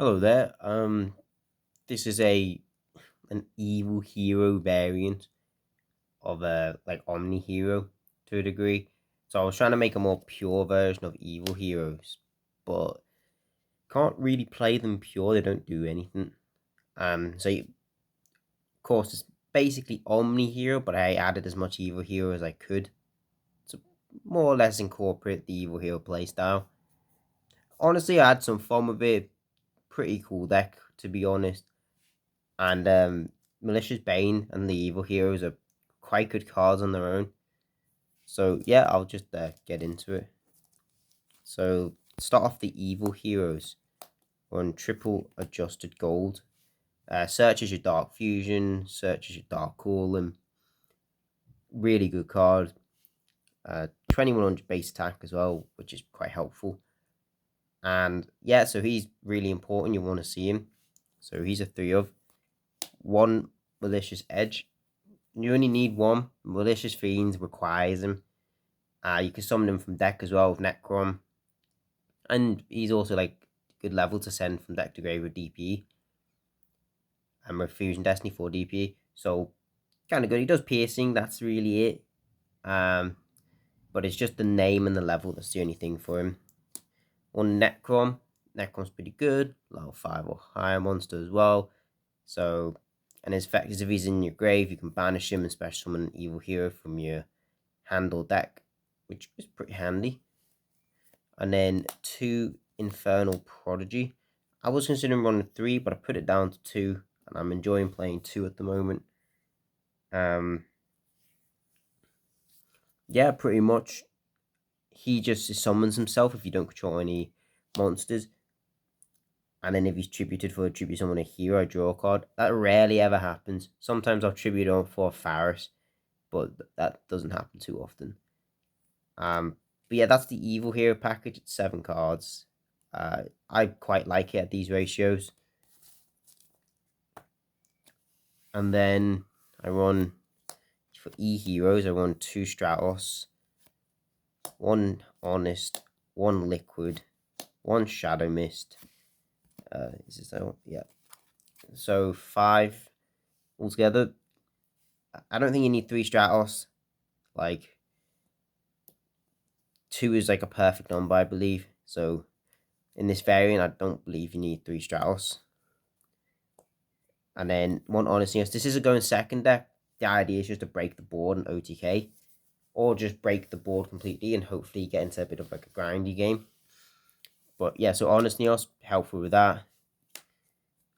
Hello there. This is an evil hero variant of a like Omni Hero to a degree. So I was trying to make a more pure version of evil heroes, but can't really play them pure. They don't do anything. Of course it's basically Omni Hero, but I added as much evil hero as I could to more or less incorporate the evil hero playstyle. Honestly, I had some fun with it. Pretty cool deck, to be honest. And Malicious Bane and the Evil Heroes are quite good cards on their own. So yeah, I'll just get into it. So start off the Evil Heroes. We're on triple adjusted gold. Search as your Dark Fusion, search as your Dark Column. Really good card. 2100 base attack as well, which is quite helpful. And yeah, so he's really important. You want to see him. So he's a 3 of. One Malicious Edge. You only need one. Malicious Fiends requires him. You can summon him from deck as well with Necrom. And he's also like good level to send from deck to grave with DPE. And with Fusion Destiny for DPE. So kind of good. He does piercing, that's really it. But it's just the name and the level that's the only thing for him. On Necrom, Necrom's pretty good. Level 5 or higher monster as well. So, and his effect is if he's in your grave, you can banish him and special summon an evil hero from your hand or deck, which is pretty handy. And then 2 Infernal Prodigy. I was considering running 3, but I put it down to 2, and I'm enjoying playing 2 at the moment. Yeah, pretty much. He just summons himself if you don't control any monsters. And then if he's tributed for a tribute summon a hero, draw a card. That rarely ever happens. Sometimes I'll tribute on for Faris, but that doesn't happen too often. But yeah, that's the Evil Hero package. It's 7 cards. I quite like it at these ratios. And then I run, for E-Heroes, I run 2 Stratos, 1 Honest, 1 Liquid, 1 Shadow Mist. Is this that one? Yeah. So 5 altogether. I don't think you need 3 Stratos. Like, 2 is like a perfect number, I believe. So in this variant, I don't believe you need 3 Stratos. And then 1 Honesty. This is a going second deck. The idea is just to break the board and OTK. Or just break the board completely and hopefully get into a bit of like a grindy game. But yeah, so Honest Neos, helpful with that.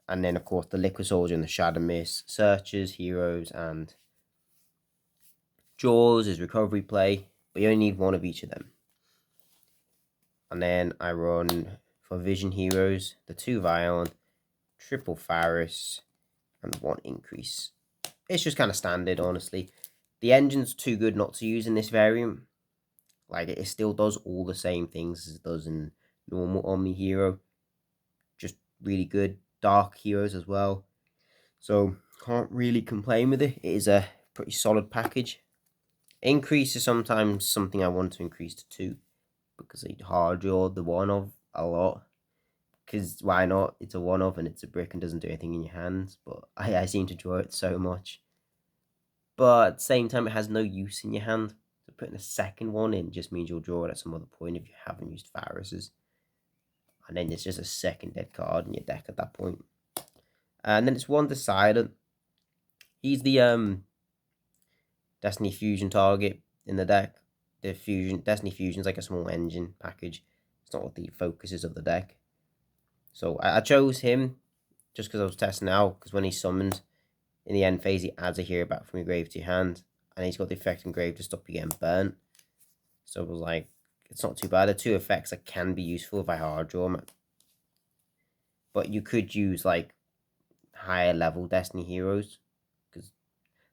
And then, of course, the Liquid Soldier and the Shadow Mist, Searchers, Heroes, and Jaws is recovery play. But you only need 1 of each of them. And then I run, for Vision Heroes, the 2 Vion, triple Faris, and 1 Increase. It's just kind of standard, honestly. The engine's too good not to use in this variant. Like, it still does all the same things as it does in normal Omni Hero. Just really good. Dark Heroes as well. So, can't really complain with it. It is a pretty solid package. Increase is sometimes something I want to increase to 2. Because I hard draw the 1 of a lot. Because why not? It's a 1 of and it's a brick and doesn't do anything in your hands. But I seem to draw it so much. But at the same time, it has no use in your hand. So putting a second one in just means you'll draw it at some other point if you haven't used Faris's. And then it's just a second dead card in your deck at that point. And then it's 1 Decider. He's the Destiny Fusion target in the deck. The Destiny Fusion's like a small engine package. It's not what the focus is of the deck. So I chose him just because I was testing out. Because when he summons in the end phase, he adds a hero back from your grave to your hand. And he's got the effect in grave to stop you getting burnt. So it was like, it's not too bad. The 2 effects that can be useful if I hard draw them. But you could use like higher level Destiny heroes because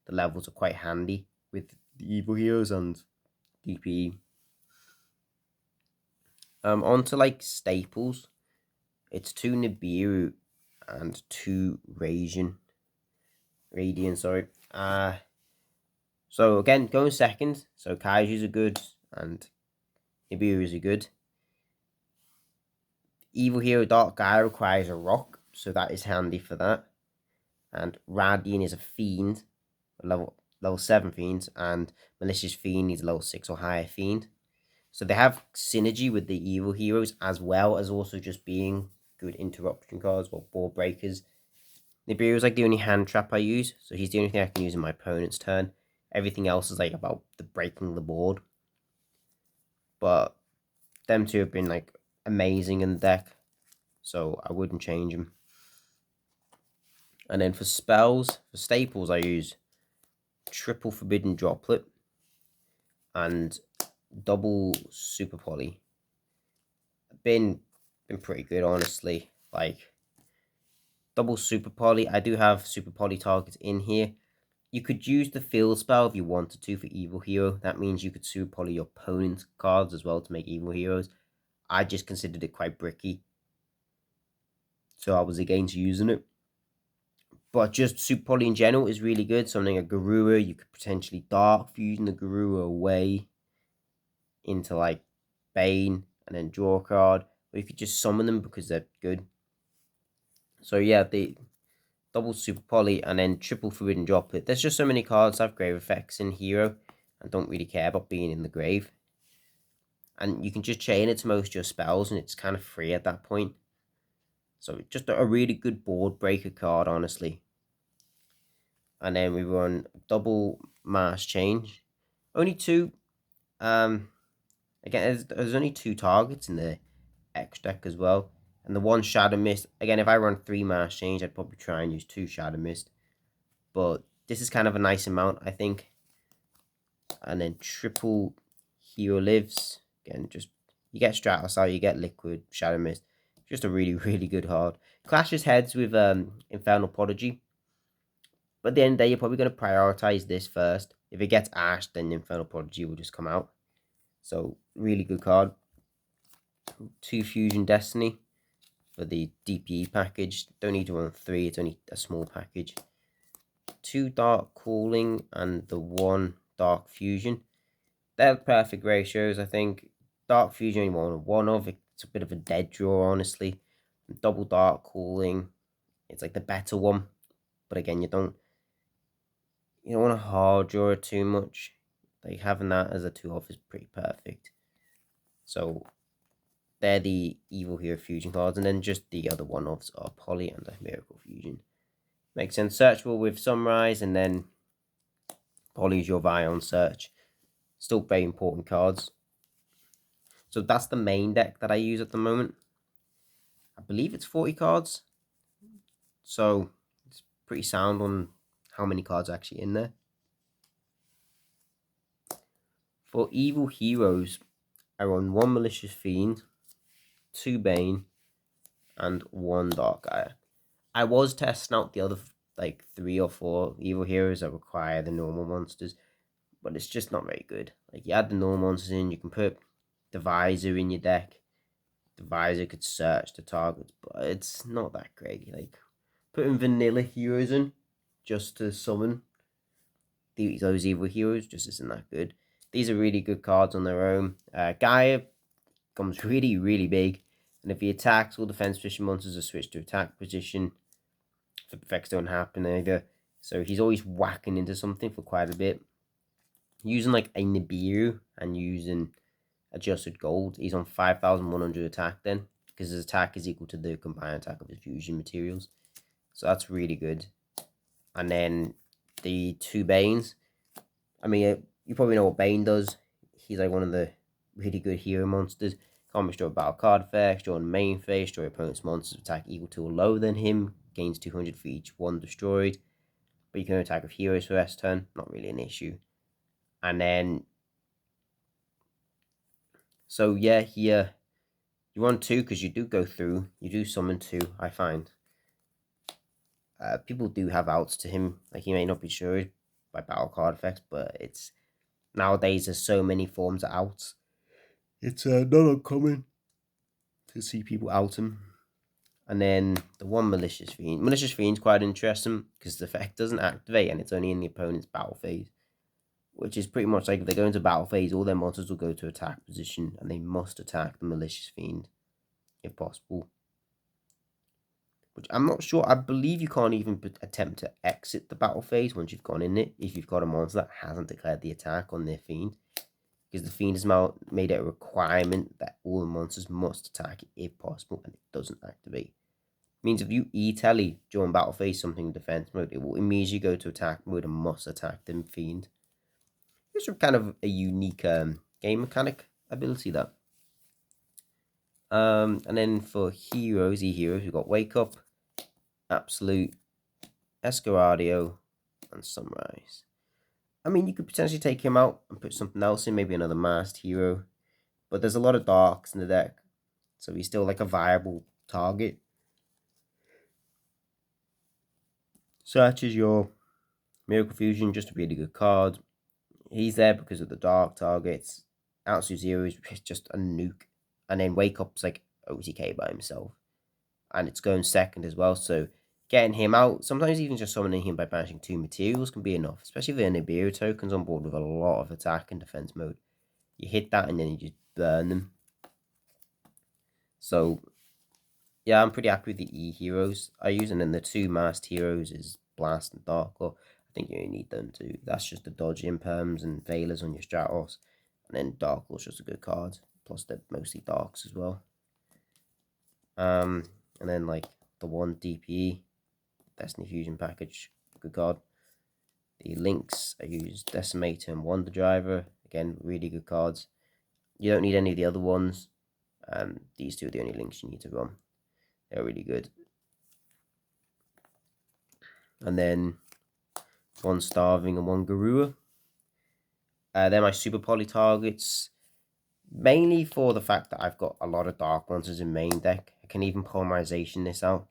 the levels are quite handy with the evil heroes and DPE. On to like staples. It's 2 Nibiru and 2 Radiant, sorry. So again, going second. So Kaiju's are good and Nibiru's are good. Evil Hero Dark Guy requires a rock, so that is handy for that. And Radian is a fiend, a level 7 fiend, and Malicious Fiend needs a level 6 or higher fiend. So they have synergy with the evil heroes, as well as also just being good interruption cards or board breakers. Nibiru is like the only hand trap I use, so he's the only thing I can use in my opponent's turn. Everything else is like about the breaking the board. But them two have been like amazing in the deck, so I wouldn't change them. And then for spells, for staples, I use triple Forbidden Droplet and double Super Poly. Been pretty good, honestly. Like double Super Poly. I do have Super Poly targets in here. You could use the field spell if you wanted to for Evil Hero. That means you could Super Poly your opponent's cards as well to make Evil Heroes. I just considered it quite bricky, so I was against using it. But just Super Poly in general is really good. Something like Garura, you could potentially Dark Fusion the Garura away into like Bane and then draw a card. Or you could just summon them because they're good. So yeah, the double Super Poly and then triple Forbidden Droplet. There's just so many cards that have grave effects in Hero and don't really care about being in the grave. And you can just chain it to most of your spells and it's kind of free at that point. So just a really good board breaker card, honestly. And then we run double Mass Change. Only two. Again, there's only two targets in the X deck as well. And the one Shadow Mist. Again, if I run 3 Mass Change, I'd probably try and use 2 Shadow Mist. But this is kind of a nice amount, I think. And then triple Hero Lives. Again, just you get Stratos out, you get Liquid, Shadow Mist. Just a really, really good card. Clashes heads with Infernal Prodigy. But at the end of the day, you're probably going to prioritize this first. If it gets ashed, then Infernal Prodigy will just come out. So, really good card. 2 Fusion Destiny for the DPE package. Don't need to run 3, it's only a small package. 2 Dark Cooling and the 1 Dark Fusion. They're perfect ratios, I think. Dark Fusion only want one of. It's a bit of a dead draw, honestly. Double Dark Cooling, it's like the better one. But again, you don't want to hard draw it too much. Like having that as a 2-off is pretty perfect. So they're the Evil Hero Fusion cards, and then just the other one-offs are Poly and a Miracle Fusion. Makes sense. Searchable with Sunrise, and then Poly's your Vion search. Still very important cards. So that's the main deck that I use at the moment. I believe it's 40 cards. So it's pretty sound on how many cards are actually in there. For Evil Heroes, I run 1 Malicious Fiend, 2 Bane, and 1 Dark Eye. I was testing out the other like 3 or 4 Evil Heroes that require the normal monsters, but it's just not very good. Like you add the normal monsters in, you can put the Visor in your deck. The Visor could search the targets, but it's not that great. Like putting vanilla heroes in just to summon those Evil Heroes just isn't that good. These are really good cards on their own. Gaia becomes really, really big. And if he attacks, all defense position monsters are switched to attack position. The effects don't happen either. So he's always whacking into something for quite a bit. Using like a Nibiru and using adjusted gold, he's on 5,100 attack then. Because his attack is equal to the combined attack of his fusion materials. So that's really good. And then the 2 Banes. I mean, you probably know what Bane does. He's like one of the really good hero monsters. Can't destroy battle card effects, draw on main phase, destroy opponent's monsters attack equal to or lower than him, gains 200 for each one destroyed. But you can attack with heroes for S turn, not really an issue. And then, so yeah, here, you run 2 because you do go through, you do summon 2, I find. People do have outs to him, like he may not be destroyed by battle card effects, but it's, nowadays there's so many forms of outs. It's not uncommon to see people out him. And then the 1 Malicious Fiend. Malicious Fiend's quite interesting because the effect doesn't activate and it's only in the opponent's battle phase. Which is pretty much like if they go into battle phase, all their monsters will go to attack position and they must attack the Malicious Fiend. if possible. Which I'm not sure. I believe you can't even attempt to exit the battle phase once you've gone in it if you've got a monster that hasn't declared the attack on their fiend. Because the fiend has made it a requirement that all the monsters must attack it if possible, and it doesn't activate. It means if you E-tele during battle phase something in defense mode, it will immediately go to attack mode and must attack the fiend. It's kind of a unique game mechanic ability, that. And then for heroes, E-heroes, we've got Wake Up, Absolute, Escaradio, and Sunrise. I mean, you could potentially take him out and put something else in, maybe another masked hero. But there's a lot of darks in the deck, so he's still like a viable target. Such as your Miracle Fusion, just a really good card. He's there because of the dark targets. Outsu Zero is just a nuke. And then Wake Up's like OTK by himself. And it's going second as well, so getting him out, sometimes even just summoning him by banishing 2 materials can be enough, especially if the Nibiru token's on board with a lot of attack and defense mode. You hit that and then you just burn them. So, yeah, I'm pretty happy with the E-heroes I use, and then the 2 masked heroes is Blast and Darklaw. I think you only need them too. That's just the dodge imperms and Veilers on your Stratos, and then Darklaw's just a good card, plus they're mostly darks as well. And then like the 1 DPE, Destiny Fusion package, good card. The links, I use Decimator and Wonder Driver, again, really good cards. You don't need any of the other ones. These 2 are the only links you need to run. They're really good. And then 1 Starving and 1 Garura. They're my super poly targets, mainly for the fact that I've got a lot of dark monsters in main deck. I can even polymerization this out,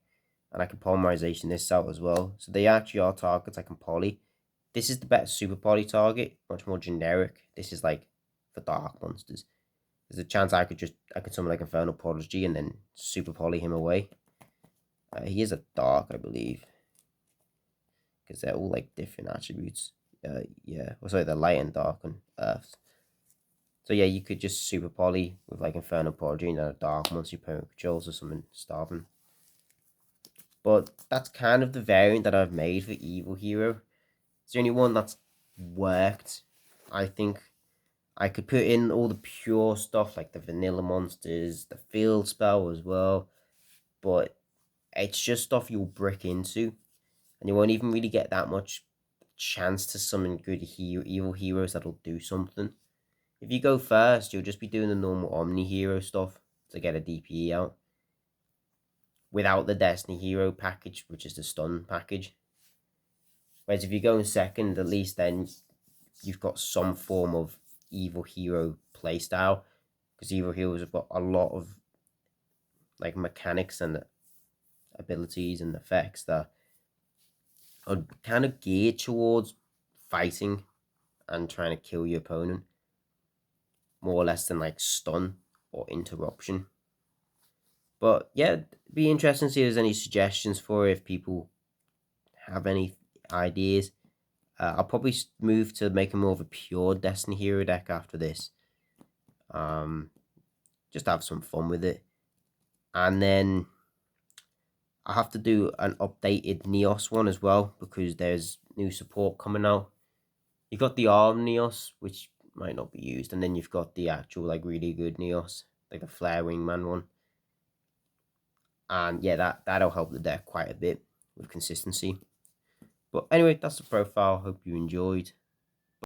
and I can polymerization this out as well. So they actually are targets I can poly. This is the better super poly target, much more generic. This is like for dark monsters. There's a chance I could summon like Infernal Prodigy and then super poly him away. He is a dark, I believe, because they're all like different attributes. Yeah, well, sorry, they're light and dark and earth. So yeah, you could just super poly with like Infernal Prodigy and then a dark monster your opponent controls or something starving. But that's kind of the variant that I've made for Evil Hero. It's the only one that's worked, I think. I could put in all the pure stuff like the vanilla monsters, the field spell as well, but it's just stuff you'll brick into, and you won't even really get that much chance to summon good evil heroes that'll do something. If you go first, you'll just be doing the normal Omni hero stuff to get a DPE out, without the Destiny Hero package, which is the stun package. Whereas if you go in second, at least then you've got some form of evil hero playstyle, because evil heroes have got a lot of like mechanics and abilities and effects that are kind of geared towards fighting and trying to kill your opponent, more or less than like stun or interruption. But yeah, it'd be interesting to see if there's any suggestions for it, if people have any ideas. I'll probably move to making more of a pure Destiny Hero deck after this. Just have some fun with it. And then I have to do an updated Neos one as well, because there's new support coming out. You've got the ARM Neos, which might not be used, and then you've got the actual like really good Neos, like the Flare Wingman one. And yeah, that'll help the deck quite a bit with consistency. But anyway, that's the profile. Hope you enjoyed.